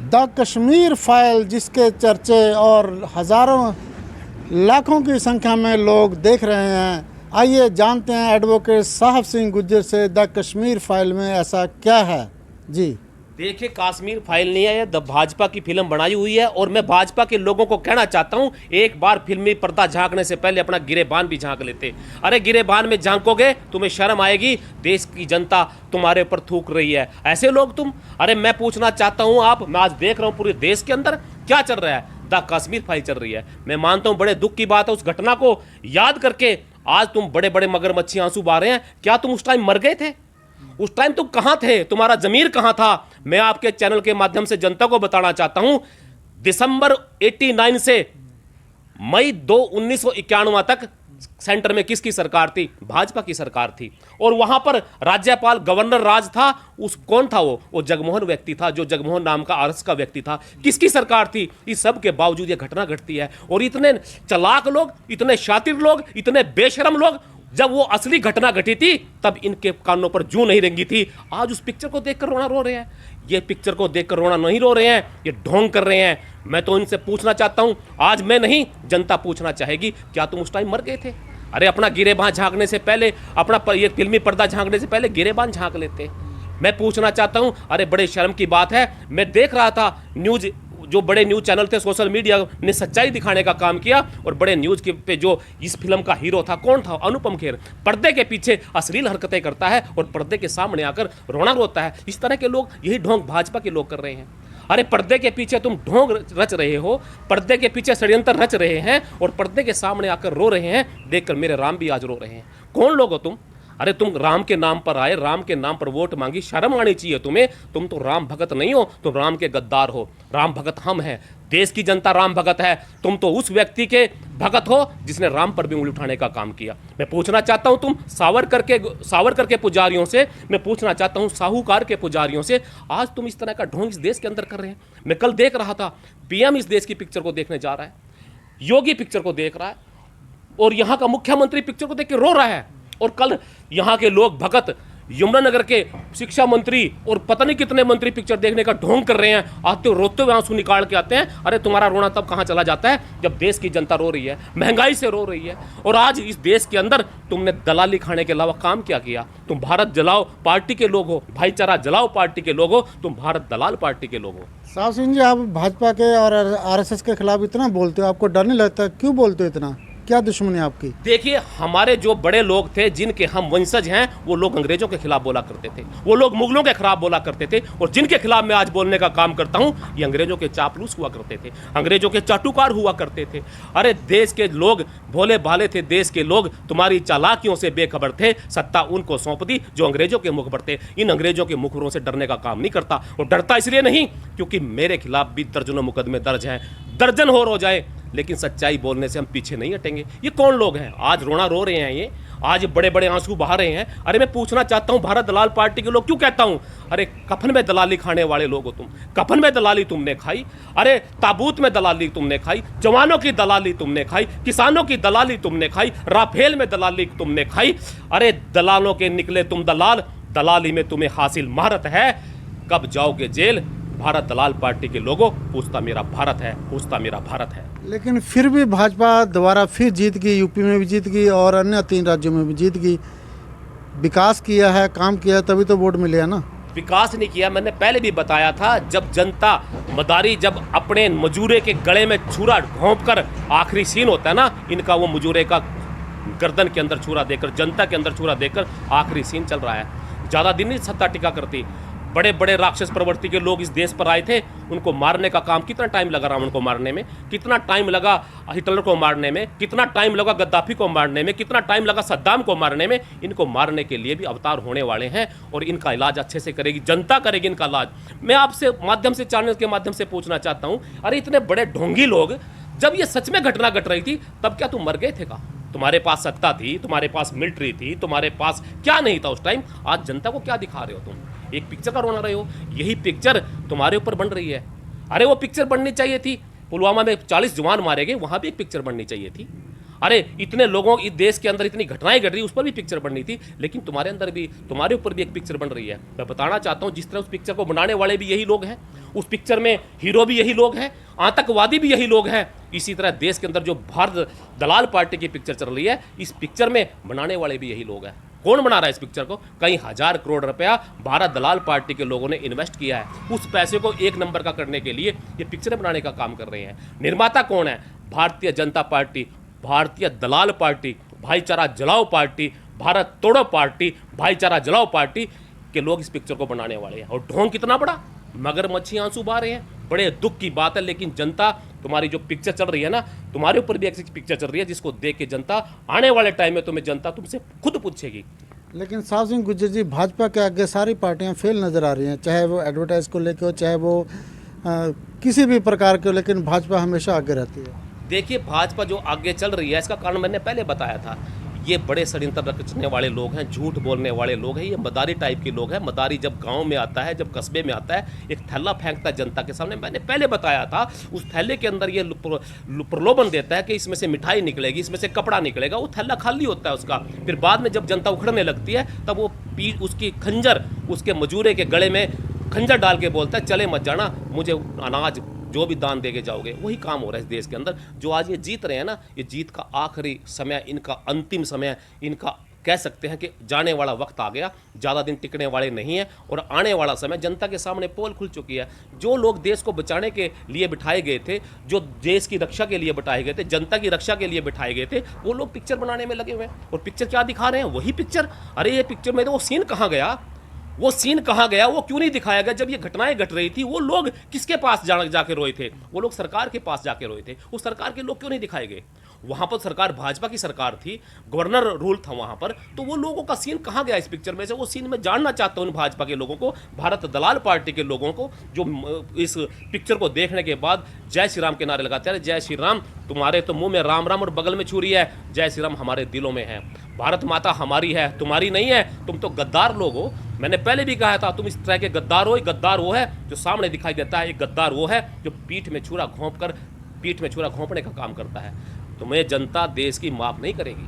The Kashmir file, जिसके चर्चे और हज़ारों लाखों की संख्या में लोग देख रहे हैं। आइए जानते हैं एडवोकेट साहब सिंह गुज्जर से, द कश्मीर फाइल में ऐसा क्या है। जी देखिए, कश्मीर फाइल नहीं है, ये भाजपा की फिल्म बनाई हुई है। और मैं भाजपा के लोगों को कहना चाहता हूं, एक बार फिल्मी पर्दा झांकने से पहले अपना गिरेबान भी झांक लेते। अरे गिरेबान में झांकोगे तुम्हें शर्म आएगी, देश की जनता तुम्हारे ऊपर थूक रही है, ऐसे लोग तुम। अरे मैं पूछना चाहता हूं, मैं आज देख रहा हूं पूरे देश के अंदर क्या चल रहा है, द कश्मीर फाइल चल रही है। मैं मानता हूं बड़े दुख की बात है, उस घटना को याद करके आज तुम बड़े बड़े मगरमच्छी आंसू बहा रहे हैं। क्या तुम उस टाइम मर गए थे? उस टाइम तुम कहां थे? तुम्हारा जमीर कहां था? मैं आपके चैनल के माध्यम से जनता को बताना चाहता हूं, दिसंबर 89 से मई 1991 तक सेंटर में किसकी सरकार थी? भाजपा की सरकार थी। और वहां पर राज्यपाल गवर्नर राज था। कौन था वो जगमोहन व्यक्ति था, जो जगमोहन नाम का आरएस का व्यक्ति था। किसकी सरकार थी? इस सब के बावजूद यह घटना घटती है। और इतने चालाक लोग, इतने शातिर लोग, इतने बेशरम लोग, जब वो असली घटना घटी थी तब इनके कानों पर जूं नहीं रेंगी थी। आज उस पिक्चर को देखकर रोना रो रहे हैं। ये पिक्चर को देखकर रोना नहीं रो रहे हैं, ये ढोंग कर रहे हैं। मैं तो इनसे पूछना चाहता हूं, आज मैं नहीं, जनता पूछना चाहेगी, क्या तुम उस टाइम मर गए थे? अरे अपना गिरेबान झांकने से पहले, अपना ये फिल्मी पर्दा झांकने से पहले गिरेबान झांक लेते। मैं पूछना चाहता हूं, अरे बड़े शर्म की बात है। मैं देख रहा था न्यूज, जो बड़े न्यूज़ चैनल थे, सोशल मीडिया ने सच्चाई दिखाने का काम किया। और बड़े न्यूज़ के पे जो इस फिल्म का हीरो था, कौन था? अनुपम खेर। पर्दे के पीछे अश्लील हरकतें करता है और पर्दे के सामने आकर रोना रोता है। इस तरह के लोग, यही ढोंग भाजपा के लोग कर रहे हैं। अरे पर्दे के पीछे तुम ढोंग रच रहे हो, पर्दे के पीछे षड्यंत्र रच रहे हैं और पर्दे के सामने आकर रो रहे हैं। देखकर मेरे राम भी आज रो रहे हैं। कौन लोग हो तुम? अरे तुम राम के नाम पर आए, राम के नाम पर वोट मांगी, शर्म आनी चाहिए तुम्हें। तुम तो राम भगत नहीं हो, तुम राम के गद्दार हो। राम भगत हम हैं, देश की जनता राम भगत है। तुम तो उस व्यक्ति के भगत हो जिसने राम पर भी उंगली उठाने का काम किया। मैं पूछना चाहता हूं, तुम सावरकर के पुजारियों से, मैं पूछना चाहता हूं साहूकार के पुजारियों से, आज तुम इस तरह का ढोंग इस देश के अंदर कर रहे हैं। मैं कल देख रहा था, पीएम इस देश की पिक्चर को देखने जा रहा है, योगी पिक्चर को देख रहा है और यहां का मुख्यमंत्री पिक्चर को देख के रो रहा है। और कल यहाँ के लोग भगत, यमुनानगर के शिक्षा मंत्री और पता नहीं कितने मंत्री पिक्चर देखने का ढोंग कर रहे हैं। आते रोते हुए आंसू निकाल के आते हैं। अरे तुम्हारा रोना तब कहाँ चला जाता है जब देश की जनता रो रही है, महंगाई से रो रही है। और आज इस देश के अंदर तुमने दलाली खाने के अलावा काम क्या किया? तुम भारत जलाओ पार्टी के लोग हो, भाईचारा जलाओ पार्टी के लोग हो, तुम भारत दलाल पार्टी के लोग हो। साहब सिंह जी, आप भाजपा के और आरएसएस के खिलाफ इतना बोलते हो, आपको डर नहीं लगता? क्यों बोलते हो इतना? क्या दुश्मनी आपकी? देखिए, हमारे जो बड़े लोग थे, जिनके हम वंशज हैं, वो लोग अंग्रेजों के खिलाफ बोला करते थे, वो लोग मुगलों के खिलाफ बोला करते थे। और जिनके खिलाफ मैं आज बोलने का काम करता हूं, ये अंग्रेजों के चापलूस हुआ करते थे, अंग्रेजों के चाटुकार हुआ करते थे। अरे देश के लोग भोले भाले थे, देश के लोग तुम्हारी चालाकियों से बेखबर थे। सत्ता उनको सौंप दी जो अंग्रेजों के मुखबर थे। इन अंग्रेजों के मुखबरों से डरने का काम नहीं करता। और डरता इसलिए नहीं क्योंकि मेरे खिलाफ भी दर्जनों मुकदमे दर्ज हैं, दर्जन हो जाए, लेकिन सच्चाई बोलने से हम पीछे नहीं हटेंगे। ये कौन लोग हैं? आज रोना रो रहे हैं, ये आज बड़े बड़े आंसू बहा रहे हैं। अरे मैं पूछना चाहता हूं, भारत दलाल पार्टी के लोग, क्यों कहता हूं, अरे कफन में दलाली खाने वाले लोग हो तुम। कफन में दलाली तुमने खाई, अरे ताबूत में दलाली तुमने खाई, जवानों की दलाली तुमने खाई, किसानों की दलाली तुमने खाई, राफेल में दलाली तुमने खाई। अरे दलालों के निकले तुम दलाल, दलाली में तुम्हें हासिल महारत है। कब जाओगे जेल? भारत दलाल पार्टी के लोगों, पूछता मेरा भारत है, पूछता मेरा भारत है। लेकिन फिर भी भाजपा दोबारा फिर जीत गई, यूपी में भी जीत गई और अन्य 3 राज्यों में भी जीत गई। विकास किया है, काम किया, तभी तो वोट मिले है ना। विकास नहीं किया, मैंने पहले भी बताया था। जब जनता मदारी, जब अपने मजूरे के गले में छुरा घोंप कर, आखिरी सीन होता है ना इनका, वो मजूरे का गर्दन के अंदर छुरा देकर, जनता के अंदर छुरा देकर आखिरी सीन चल रहा है। ज़्यादा दिन नहीं सत्ता टिका करती। बड़े बड़े राक्षस प्रवृत्ति के लोग इस देश पर आए थे, उनको मारने का काम, कितना टाइम लगा रावण को मारने में, कितना टाइम लगा हिटलर को मारने में, कितना टाइम लगा गद्दाफी को मारने में, कितना टाइम लगा सद्दाम को मारने में। इनको मारने के लिए भी अवतार होने वाले हैं और इनका इलाज अच्छे से करेगी जनता, करेगी इनका इलाज। मैं आपसे माध्यम से, चैनल के माध्यम से पूछना चाहता हूं, अरे इतने बड़े ढोंगी लोग, जब ये सच में घटना घट रही थी तब क्या तुम मर गए थे का? तुम्हारे पास सत्ता थी, तुम्हारे पास मिलिट्री थी, तुम्हारे पास क्या नहीं था उस टाइम? आज जनता को क्या दिखा रहे हो तुम? एक पिक्चर का रोना रहे हो। यही पिक्चर तुम्हारे ऊपर बन रही है। अरे वो पिक्चर बननी चाहिए थी, पुलवामा में 40 जवान मारे गए, वहां भी एक पिक्चर बननी चाहिए थी। अरे इतने लोगों, इस देश के अंदर इतनी घटनाएं घट रही, उस पर भी पिक्चर बननी थी। लेकिन तुम्हारे अंदर भी, तुम्हारे ऊपर भी एक पिक्चर बन रही है। मैं बताना चाहता हूं, जिस तरह उस पिक्चर को बनाने वाले भी यही लोग हैं उस पिक्चर में हीरो भी यही लोग हैं, आतंकवादी भी यही लोग हैं। इसी तरह देश के अंदर जो भारत दलाल पार्टी की पिक्चर चल रही है, इस पिक्चर में बनाने वाले भी यही लोग हैं। कौन बना रहा है इस पिक्चर को? कई हजार करोड़ रुपया भारत दलाल पार्टी के लोगों ने इन्वेस्ट किया है। उस पैसे को एक नंबर का करने के लिए ये पिक्चरें बनाने का काम कर रहे हैं। निर्माता कौन है? भारतीय जनता पार्टी, भारतीय दलाल पार्टी, भाईचारा जलाओ पार्टी, भारत तोड़ो पार्टी, भाईचारा जलाओ पार्टी के लोग इस पिक्चर को बनाने वाले हैं। और ढोंग कितना बड़ा, मगरमच्छी आंसू बहा रहे हैं। बड़े दुख की बात है, लेकिन जनता, तुम्हारी जो पिक्चर चल रही है ना, तुम्हारे ऊपर भी एक पिक्चर चल रही है जिसको देख के जनता आने वाले टाइम में तुम्हें जनता तुमसे खुद पूछेगी। लेकिन साहब सिंह गुज्जर जी, भाजपा के आगे सारी पार्टियां फेल नज़र आ रही हैं, चाहे वो एडवर्टाइज को लेकर हो, चाहे वो किसी भी प्रकार के, लेकिन भाजपा हमेशा आगे रहती है। देखिए, भाजपा जो आगे चल रही है इसका कारण मैंने पहले बताया था। ये बड़े षड्यंत्र रचने वाले लोग हैं, झूठ बोलने वाले लोग हैं, ये मदारी टाइप के लोग हैं। मदारी जब गांव में आता है, जब कस्बे में आता है, एक थैला फेंकता है जनता के सामने। मैंने पहले बताया था, उस थैले के अंदर ये प्रलोभन देता है कि इसमें से मिठाई निकलेगी, इसमें से कपड़ा निकलेगा। वो थैला खाली होता है उसका। फिर बाद में जब जनता उखड़ने लगती है, तब वो उसकी खंजर, उसके मजूरे के गले में खंजर डाल के बोलता है, चले मत जाना, मुझे अनाज जो भी दान देके जाओगे। वही काम हो रहा है इस देश के अंदर। जो आज ये जीत रहे हैं ना, ये जीत का आखिरी समय, इनका अंतिम समय, इनका कह सकते हैं कि जाने वाला वक्त आ गया। ज़्यादा दिन टिकने वाले नहीं है और आने वाला समय जनता के सामने पोल खुल चुकी है। जो लोग देश को बचाने के लिए बिठाए गए थे, जो देश की रक्षा के लिए बिठाए गए थे, जनता की रक्षा के लिए बिठाए गए थे, वो लोग पिक्चर बनाने में लगे हुए हैं। और पिक्चर क्या दिखा रहे हैं? वही पिक्चर। अरे ये पिक्चर में तो वो सीन कहाँ गया? वो सीन कहाँ गया? वो क्यों नहीं दिखाया गया? जब ये घटनाएं घट रही थी, वो लोग किसके पास जाके रोए थे? वो लोग सरकार के पास जाके रोए थे। उस सरकार के लोग क्यों नहीं दिखाए गए? वहां पर सरकार भाजपा की सरकार थी, गवर्नर रूल था वहां पर, तो वो लोगों का सीन कहाँ गया इस पिक्चर में से? वो सीन मैं जानना चाहता हूँ भाजपा के लोगों को, भारत दलाल पार्टी के लोगों को, जो इस पिक्चर को देखने के बाद जय श्री राम के नारे लगाते हैं। जय श्री राम, तुम्हारे तो मुंह में राम राम और बगल में छुरी है, जय श्री राम हमारे दिलों में है। भारत माता हमारी है, तुम्हारी नहीं है। तुम तो गद्दार लोग हो। मैंने पहले भी कहा था, तुम इस तरह के गद्दार हो। गद्दार वो है जो सामने दिखाई देता है, एक गद्दार वो है जो पीठ में छुरा घोंपने का काम करता है। तुम्हें जनता देश की माफ नहीं करेगी।